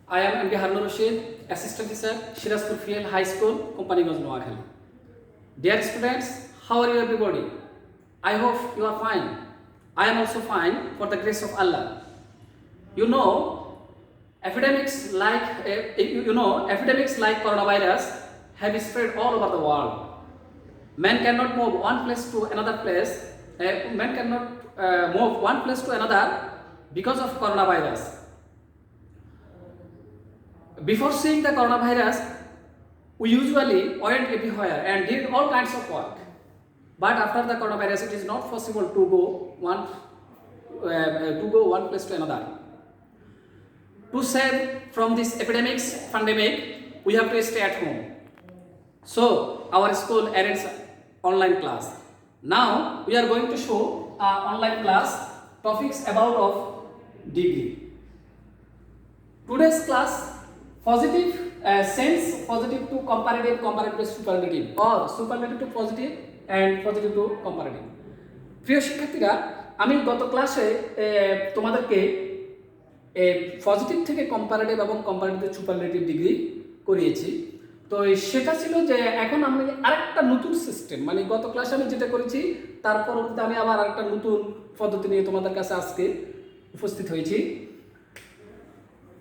I am MD Harun Rashid, Assistant Teacher, Shirazpur Field High School, Companyganj, Noakhali. Dear students, how are you everybody? I hope you are fine. I am also fine for the grace of Allah. You know, epidemics like epidemics like coronavirus have spread all over the world. Man cannot move one place to another place. Man cannot move one place to another because of coronavirus. Before seeing the coronavirus, we usually went everywhere and did all kinds of work. But after the coronavirus, it is not possible to go one place to another. To save from this pandemic, we have to stay at home. So our school arranged online class. Now we are going to show online class topics about of degree. Today's class positive sense positive to comparative, comparative to superlative, or superlative to positive and positive to comparative. প্রিয় শিক্ষার্থীরা, আমি গত ক্লাসে তোমাদেরকে positive থেকে comparative এবং comparative to superlative degree করিয়েছি। তো সেটা ছিল যে এখন আমি আরেকটা নতুন সিস্টেম, মানে গত ক্লাসে আমি যেটা করেছি তার পরবর্তীতে আমি আবার আরেকটা নতুন পদ্ধতি নিয়ে তোমাদের কাছে আজকে উপস্থিত হয়েছি।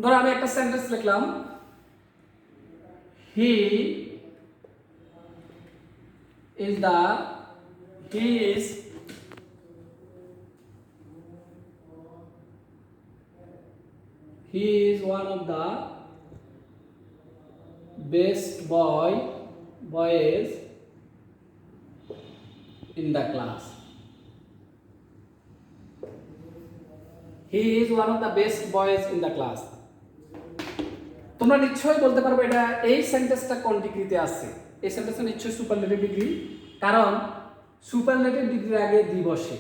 ধরো আমি একটা সেন্টেন্স লিখলাম, he is one of the best boys in the class. He is one of the best boys in the class. তোমরা নিশ্চয়ই বলতে পারবে এটা এই সেন্টেন্সটা কোন ডিগ্রিতে আছে। এই সেন্টেন্সটা নিশ্চয়ই সুপারলেটিভ ডিগ্রি, কারণ সুপারলেটিভ ডিগ্রির আগে দি বসে,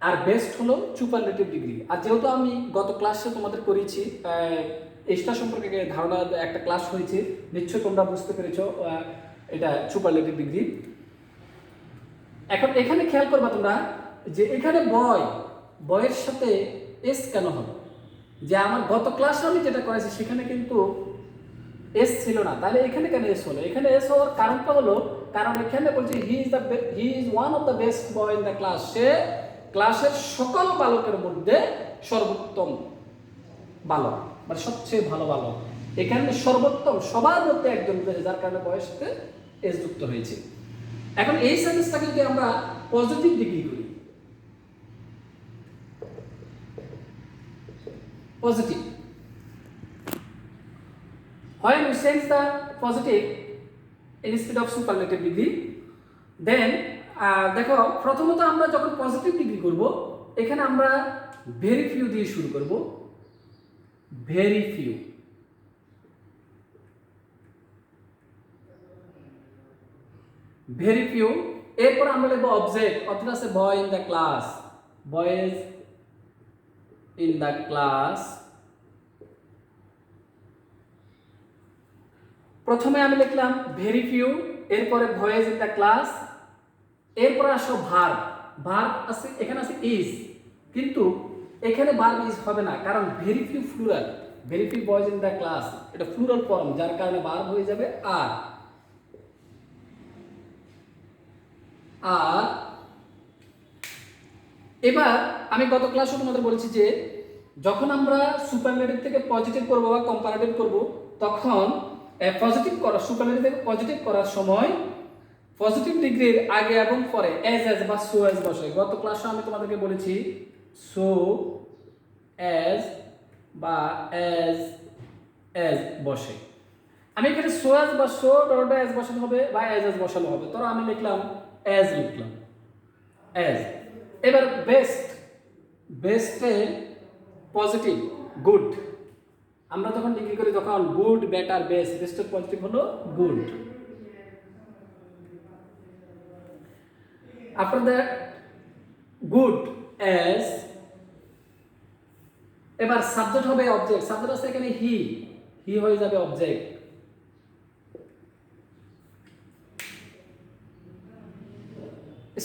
আর বেস্ট হলো সুপারলেটিভ ডিগ্রি। আর যেহেতু আমি গত ক্লাসে তোমাদের করেছি এইটা সম্পর্কে ধারণা একটা ক্লাস হয়েছে, নিশ্চয়ই তোমরা বুঝতে পেরেছো এটা সুপারলেটিভ ডিগ্রি। এখন এখানে খেয়াল করবা তোমরা যে এখানে বয়ের সাথে এস কেন হলো, যে আমার গত ক্লাসে আমি যেটা করেছি সেখানে কিন্তু এস ছিল না, তাহলে এখানে কেন এস হলো? এখানে এস হওয়ার কারণটা হলো কারণ এখানে বলছে he is one of the best boy in the class. সে ক্লাসের সকল বালকের মধ্যে সর্বোত্তম বালক, মানে সবচেয়ে ভালো বালক। এখানে সর্বোত্তম সবার মধ্যে একজন রয়েছে, যার কারণে বয়ের সাথে এস যুক্ত হয়েছে। এখন এই সেন্টেন্সটাকে যদি আমরা পজিটিভ ডিগ্রি করি, positive. When we change the positive instead of superlative degree, then দেখো প্রথমত আমরা যখন পজিটিভ ডিগ্রি করব এখানে আমরা ভেরি ফিউ দিয়ে শুরু করব, ভেরি ফিউ। ভেরি ফিউ, এরপর আমরা লিখব অবজেক্ট, অর্থাৎ আছে বয় in the class, boys in the class। প্রথমে আমি লিখলাম ভেরি ফিউ, এরপরে ভয়েস ইন দ্য ক্লাস, এরপরে আসো ভার্ব আছে, এখানে আছে ইজ, কিন্তু এখানে ভার্ব ইজ হবে না, কারণ very few plural, very few boys in the class এটা প্লুরাল ফর্ম, যার কারণে ভার্ব হয়ে যাবে আর। এবার আমি গত ক্লাসে তোমাদের বলেছি যে যখন আমরা সুপারলেটিভ থেকে পজিটিভ করব বা কম্পারেটিভ করব, তখন সুপারলেটিভ থেকে পজিটিভ করার সময় পজিটিভ ডিগ্রির আগে এবং পরে এজ বা সো এজ বসে। গত ক্লাসে আমি তোমাদেরকে বলেছি সো এজ বা এজ বসে। আমি এখানে সো এজ বা সো ডটে এজ বসানো হবে বা এজ বসানো হবে, তো আমি লিখলাম এজ, এজ। এবার বেস্টে পজিটিভ গুড, আমরা যখন ডিগ্রি করি তখন গুড, বেটার, বেস্ট, বেস্টের পজিটিভ হলো good. After that good age, এবার সাবজেক্ট হবে অবজেক্ট, সাবজেক্ট আছে এখানে হি হয়ে যাবে অবজেক্ট।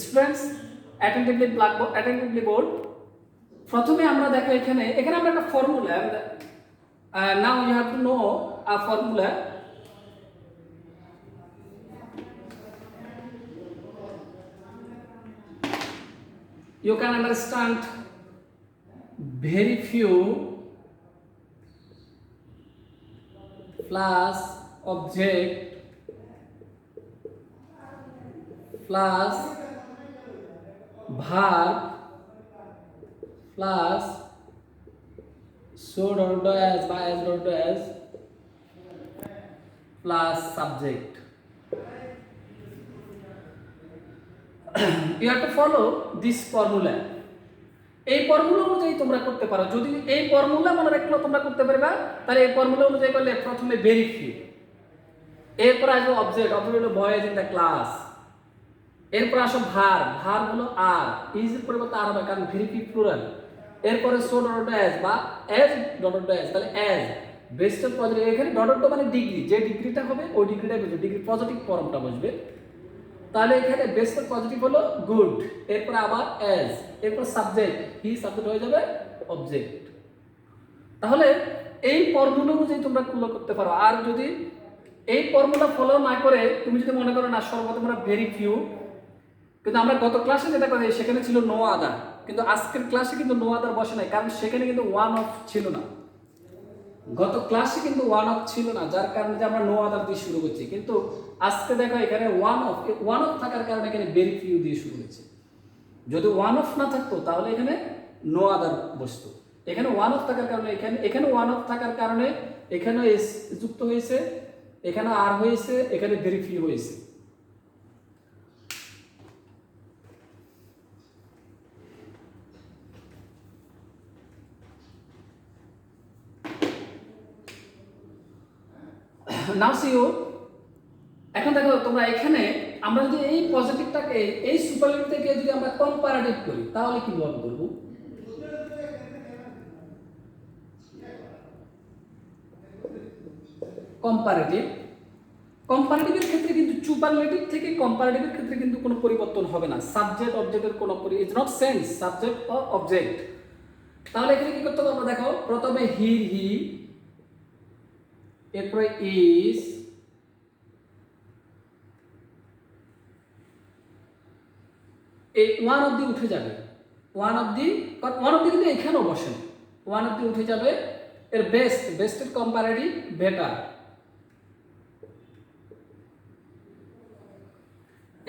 স্টুডেন্টস অ্যাটেন্টিভলি বোর্ড, প্রথমে আমরা দেখো এখানে আমরা একটা formula Now you have to know a formula. You can understand very few plus object plus verb plus so dot as by as dot as plus subject. You have to follow this formula. এই formula অনুযায়ী তোমরা করতে পারো। যদি এই formula মনে রাখলে তোমরা করতে পারবা, তাহলে এই ফর্মুলা অনুযায়ী করলে প্রথমে ভেরি ফিউ, এরপর আসবে অবজেক্ট, অবজেক্ট হলো বয়েজ ইন দ্য ক্লাস, এরপর আসো ভার, ভার হলো আর, ইজ এর পরিবর্তে আর হবে কারণ ভেরি ফিউ প্লুরাল, এরপরে সো ডট অ্যাজ বা অ্যাজ ডট অ্যাজ, তাহলে অ্যাজ বেস্ট অফ পজিটিভ, এখানে ডট মানে ডিগ্রি, যে ডিগ্রিটা হবে ওই ডিগ্রিটাই বুঝবে, ডিগ্রি পজিটিভ ফর্মটা বুঝবে। তাহলে এখানে বেস্ট অফ পজিটিভ হলো গুড, এরপর আবার অ্যাজ, এরপর সাবজেক্ট, হি সাবজেক্ট হয়ে যাবে অবজেক্ট। তাহলে এই ফর্মুলা অনুযায়ী তোমরা ফলো করতে পারো। আর যদি এই ফর্মুলা ফলো না করে তুমি যদি মনে করো না সর্বপ্রথম আমরা ভেরি ফিউ, কিন্তু আমরা গত ক্লাসে যেটা করি সেখানে ছিল নো আদার, কিন্তু আজকের ক্লাসে কিন্তু নো আদার বসে নাই, কারণ সেখানে কিন্তু ওয়ান অফ ছিল না। গত ক্লাসে কিন্তু ওয়ান অফ ছিল না, যার কারণে যে আমরা নো আদার দিয়ে শুরু করছি, কিন্তু আজকে দেখো এখানে ওয়ান অফ থাকার কারণে এখানে ভেরি ফিউ দিয়ে শুরু হয়েছে। যদি ওয়ান অফ না থাকতো তাহলে এখানে নো আদার বসতো। এখানে ওয়ান অফ থাকার কারণে এখানে ওয়ান অফ থাকার কারণে এখানে এস যুক্ত হয়েছে, এখানে আর হয়েছে, এখানে ভেরি ফিউ হয়েছে। নাও সি ইউ, এখন দেখো তোমরা এখানে আমরা যদি এই পজিটিভটাকে এই সুপারলেটিভ থেকে যদি আমরা কম্পারেটিভ করি তাহলে কি ভাবে করব? কম্পারেটিভের ক্ষেত্রে কিন্তু সুপারলেটিভ থেকে কম্পারেটিভের ক্ষেত্রে কিন্তু কোনো পরিবর্তন হবে না। সাবজেক্ট অবজেক্টের কোনো is not sense subject or object. তাহলে এখানে কি করতে হবে আমরা দেখো, প্রথমে হি, এরপরে ইজ, এই ওয়ান অব্দি উঠে যাবে, ওয়ান অব্দি কিন্তু এখানেও বসে, ওয়ান অব্দি উঠে যাবে। এর বেস্টের কম্পারেটিভ বেটার।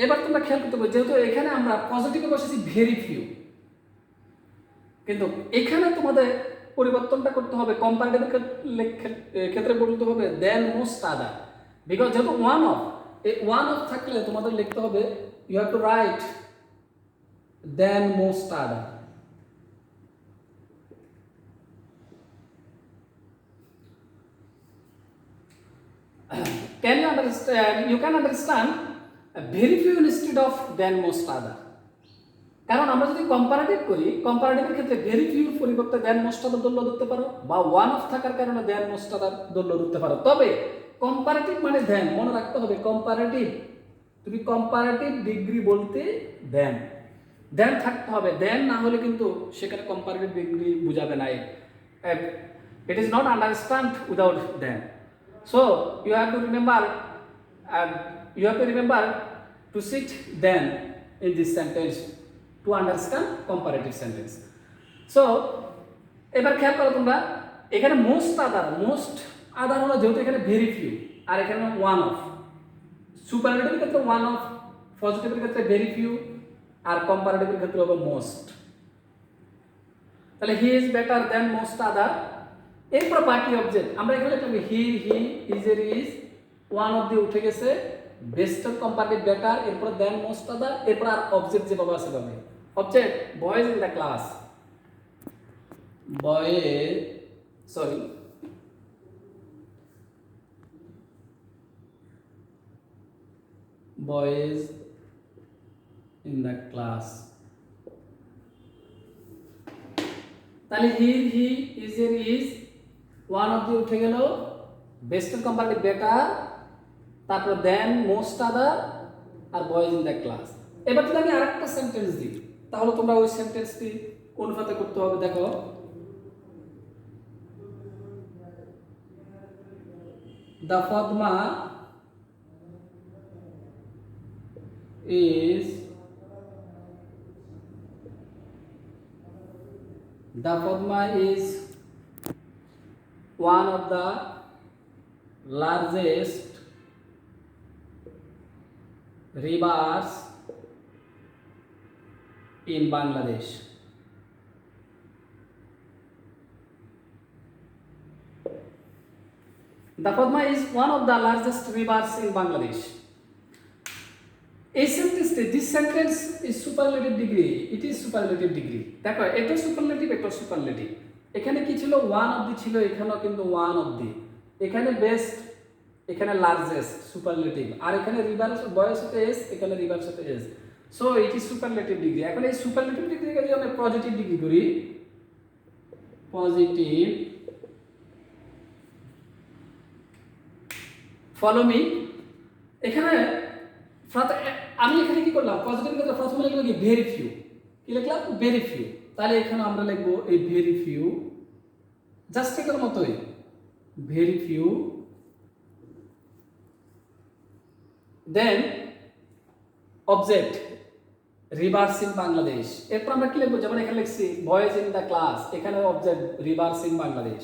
এবার তোমরা খেয়াল করতে পারো, যেহেতু এখানে আমরা পজিটিভে বসেছি ভেরি ফিউ, কিন্তু এখানে তোমাদের পরিবর্তনটা করতে হবে, কম্পারেটিভের ক্ষেত্রে বলতে হবে দেন মোস্ট আদার, বিকজ যেহেতু ওয়ান অফ, এই ওয়ান অফ থাকলে তোমাদের লিখতে হবে you have to write then most other. Can you understand? You can understand very few instead of than most other. কারণ আমরা যদি কম্পারেটিভ করি, কম্পারেটিভের ক্ষেত্রে ভেরি ফিউ পরিবর্তে দেন মোস্ট আদার দল্য ধরতে পারো, বা ওয়ান অফ থাকার কারণে দেন মোস্ট আদার দল্য ধরতে পারো। তবে কম্পারেটিভ মানে দেন, মনে রাখতে হবে কম্পারেটিভ, তুমি কম্পারেটিভ ডিগ্রি বলতে দেন থাকতে হবে, দেন না হলে কিন্তু সেখানে কম্পারেটিভ ডিগ্রি বোঝাবে না। It is not understand without then. So you have to remember to sit then in this sentence to understand comparative sentence. So এবার খেয়াল করো তোমরা, এখানে মোস্ট আদার হলো যেহেতু এখানে ভেরি ফিউ আর এখানে ওয়ান অফ, সুপারলেটিভের ক্ষেত্রে ওয়ান অফ, পজিটিভের ক্ষেত্রে ভেরি ফিউ, আর কম্পারেটিভের ক্ষেত্রে হবে মোস্ট। তাহলে he is better then most other. এরপর বাকি অবজেক্ট আমরা এখানে লিখব হি, ইজ এর ইজ, ওয়ান অফ দি উঠে গেছে, বেস্ট অফ কম্পারেটিভ বেটার, এরপর দেন মোস্ট আদার, এরপর আর অবজেক্ট যেভাবে আছে ভাবে। Object boys in the class, boys in the class. তাহলে হি, ইজ এর ইজ, ওয়ান অফ দি উঠে গেল, বেস্ট অফ কম্পারেটিভ বেটার, তারপর দেন মোস্ট আদার, আর বয়েজ ইন দ্য ক্লাস। এবার যদি আমি আরেকটা সেন্টেন্স দিই তাহলে তোমরা ওই সেন্টেন্সটি অনুপাতে করতে হবে। দেখো The Padma is one of the largest rivers in Bangladesh. The Padma is one of the largest rivers in Bangladesh. This sentence is superlative degree. It is superlative degree. দেখো এটা সুপারলেটিভ এটা সুপারলেটিভ। এখানে কি ছিল one of দি ছিল, এখানেও কিন্তু one of দি। এখানে বেস্ট, এখানে লার্জেস্ট সুপারলেটিভ, আর এখানে রিভার বয়ের সাথে এস, এখানে রিভার সাথে S. So it is superlative degree. এখন এই সুপারলেটিভ ডিগ্রিকে যদি আমরা পজিটিভ ডিগ্রি করি, পজিটিভ, ফলো মি। এখানে আমি এখানে কি করলাম, পজিটিভ ক্ষেত্রে প্রথমে লিখবো কি ভেরি ফিউ, কি লিখলাম ভেরি ফিউ। তাহলে এখানে আমরা লিখবো এই ভেরি ফিউ, জাস্ট এটার মতোই very few. Then object rivers in Bangladesh. এরপর আমরা কি লিখবো, যেমন এখানে লিখছি বয়েজ ইন দ্য ক্লাস, এখানে object rivers in Bangladesh.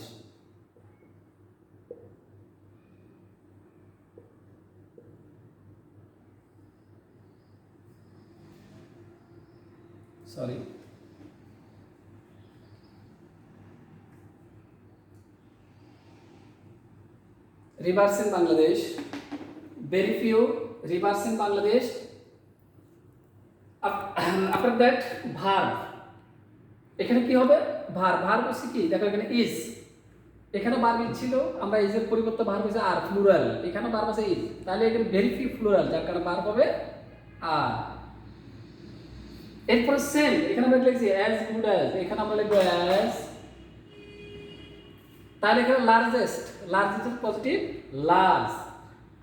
Sorry. Rivers in Bangladesh. Very few rivers in Bangladesh. After that, verb. এখানে কি হবে ভার্ব। ভার্ব হচ্ছে কি, দেখো এখানে ইজ, এখানে ভার্ব ছিল, আমরা ইজের পরিবর্তে ভার্ব হচ্ছে আর, প্লুরাল। এখানে ভার্ব আছে ইজ, তাহলে এখানে ভেরি ফিউ প্লুরাল, যার কারণে ভার্ব হবে আর। এরপরে সেম, এখানে আমরা লিখছি অ্যাজ গুড অ্যাজ, এখানে আমরা লিখবো অ্যাজ। তাহলে এখানে লার্জেস্ট, লার্জেস্ট পজিটিভ লার্জ।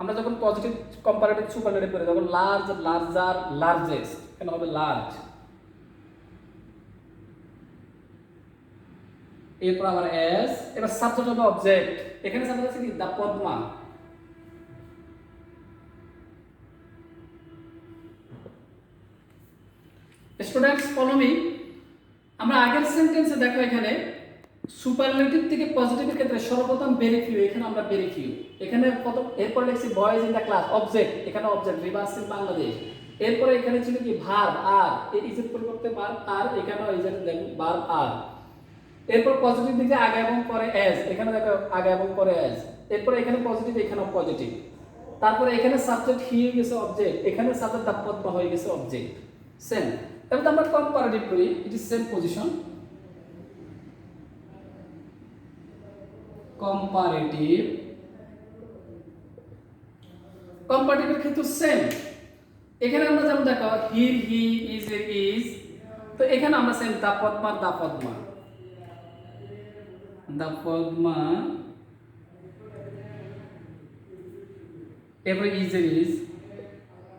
আমরা যখন পজিটিভ কম্পারেটিভ সুপারলেটিভ করি তখন লার্জ, লার্জার, লার্জেস্ট, এখানে হবে লার্জ। এরপর আবার অ্যাজ। এবার সাবজেক্ট হবে অবজেক্ট, এখানে সাবজেক্ট আছে কি the Padma. Students follow me. আমরা আগের সেন্টেন্সে দেখো এখানে সুপারলেটিভ থেকে পজিটিভের ক্ষেত্রে সর্বপ্রথম ভেরি ফিউ, এখানে আমরা ভেরি ফিউ। এখানে প্রথম, এরপর লিখছি boys in the class, object, এখানে অবজেক্ট রিভার্স ইন বাংলাদেশ। এরপরে এখানে ছিল কি ভার্ব আর, এই ইজের পরিবর্তে ভার্ব আর, এখানেও ইজের ভার্ব আর। এরপর পজিটিভ দিকে আগে এবং পরে অ্যাজ, এখানে দেখো আগে এবং পরে অ্যাজ। এরপরে এখানে পজিটিভ, এখানেও পজিটিভ। তারপরে এখানে সাবজেক্ট হি হয়ে গেছে অবজেক্ট, এখানে সাবজেক্ট দা পদ্মা হয়ে গেছে অবজেক্ট। সেম। এবার আমরা কম্পারেটিভ করি, it is same position. Comparative, কম্পারেটিভের ক্ষেত্রে সেম। এখানে আমরা যেমন দেখো হির, হি, ইজ এর ইজ, তো এখানে আমরা same the Padma, the Padma, the Padma. এরপর ইজ এর ইজ,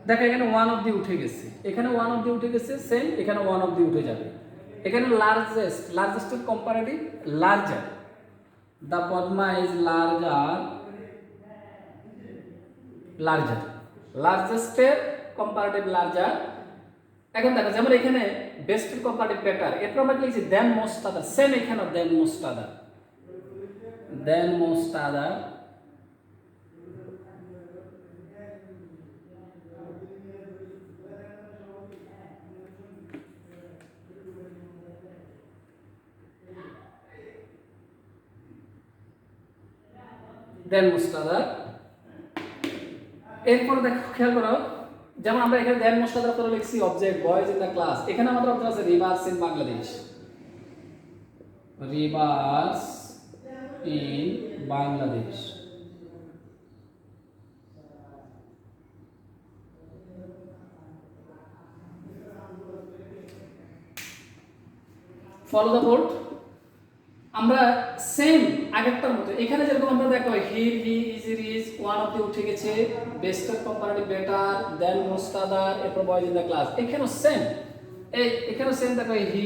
দেখো এখানে ওয়ান অফ দি উঠে গেছে, এখানে ওয়ান অফ দি উঠে গেছে, সেম এখানে ওয়ান অফ দি উঠে যাবে। এখানে লার্জেস্ট, লার্জেস্টের comparative larger, the Padma is larger, larger, largest এর কম্পারেটিভ লার্জার। এখন দেখো যেমন এখানে বেস্ট এর কম্পারেটিভ বেটার, এরপর আমরা লিখছি দেন মোস্ট আদার, সেম এখানে দেন মোস্ট আদার, দেন মোস্ট আদার। দেন মোস্ট আদার। এরপর দেখো খেয়াল করো, যেমন আমরা এখানে দেন মোস্ট আদার করে লিখছি object boys in the class, এখানে আমাদের অবজেক্ট আছে rivers in Bangladesh, rivers in Bangladesh. Follow the board. আমরা সেম আগেরটার মতো এখানে যেরকম আমরা দেখো here, he, is, is, one of the উঠে গেছে, বেস্ট এর comparative better, then most other, এরপর বয়েজ ইন দ্য ক্লাস। এখানেও সেম, এই এখানেও সেম দেখো he,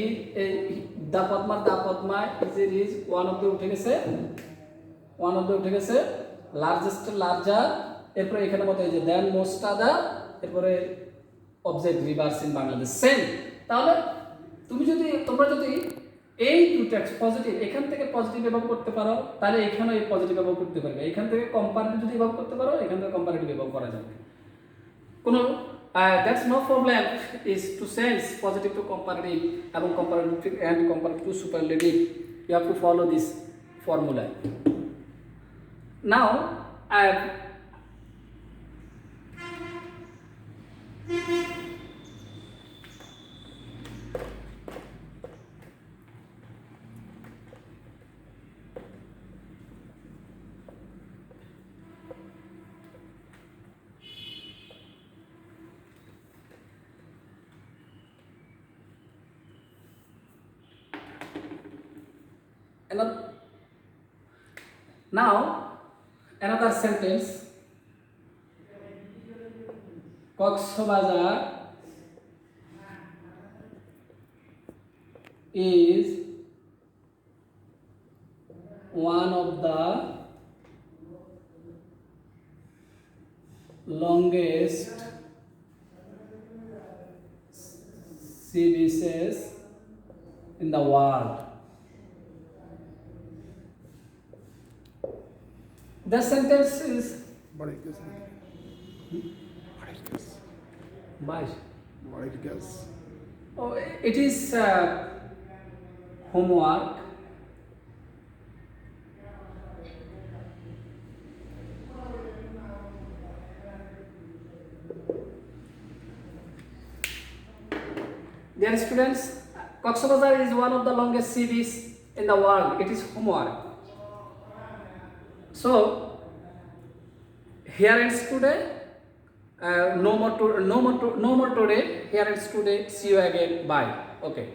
the Padma, the Padma, is, is, one of the উঠে গেছে, ওয়ান অফ দি উঠে গেছে, লার্জেস্ট লার্জার, এরপরে এখানে মতো এই যে দেন মোস্ট আদার, এরপরে object rivers in Bangladesh same. তাহলে তোমরা যদি এই দুটো পজিটিভ এখান থেকে পজিটিভ ব্যবহার করতে পারো, তাহলে এখানেও এই পজিটিভ ব্যবহার করতে পারবে। এখান থেকে কম্পারেটিভ যদি ব্যবহার করতে পারো, এখান থেকে কম্পারেটিভ ব্যবহার করা যাবে। কোনো that's no problem is to change positive to comparative এবং comparative and comparative to superlative. You have to follow this formula. Now another sentence. Coxbazar is one of the longest sea beaches in the world. The sentence is Oh, it is homework. Dear students, Coxbazar is one of the longest sea beaches in the world. It is homework. So here ends today. No more today. Here ends today. See you again. Bye. Okay.